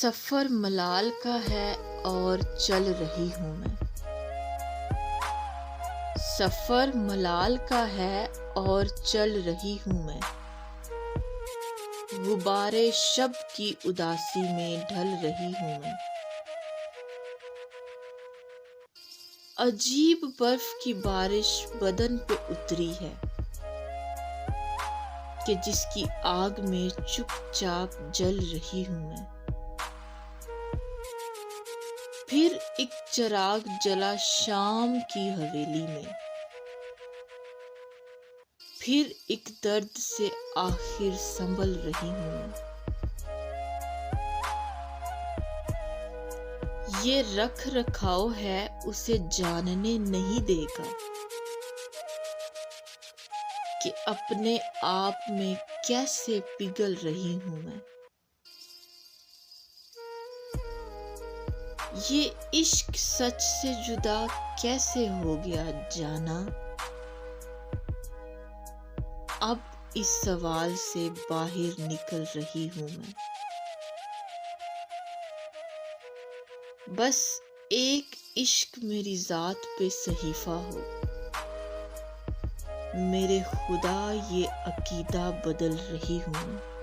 سفر ملال کا ہے اور چل رہی ہوں میں۔ سفر ملال کا ہے اور چل رہی ہوں میں، غبارے شب کی اداسی میں ڈھل رہی ہوں میں۔ عجیب برف کی بارش بدن پہ اتری ہے کہ جس کی آگ میں چپ چاپ جل رہی ہوں میں۔ پھر ایک چراغ جلا شام کی حویلی میں، پھر ایک درد سے آخر سنبھل رہی ہوں میں۔ یہ رکھ رکھاؤ ہے اسے جاننے نہیں دے گا کہ اپنے آپ میں کیسے پگھل رہی ہوں میں۔ یہ عشق سچ سے جدا کیسے ہو گیا جانا، اب اس سوال سے باہر نکل رہی ہوں میں۔ بس ایک عشق میری ذات پہ صحیفہ ہو، میرے خدا یہ عقیدہ بدل رہی ہوں میں۔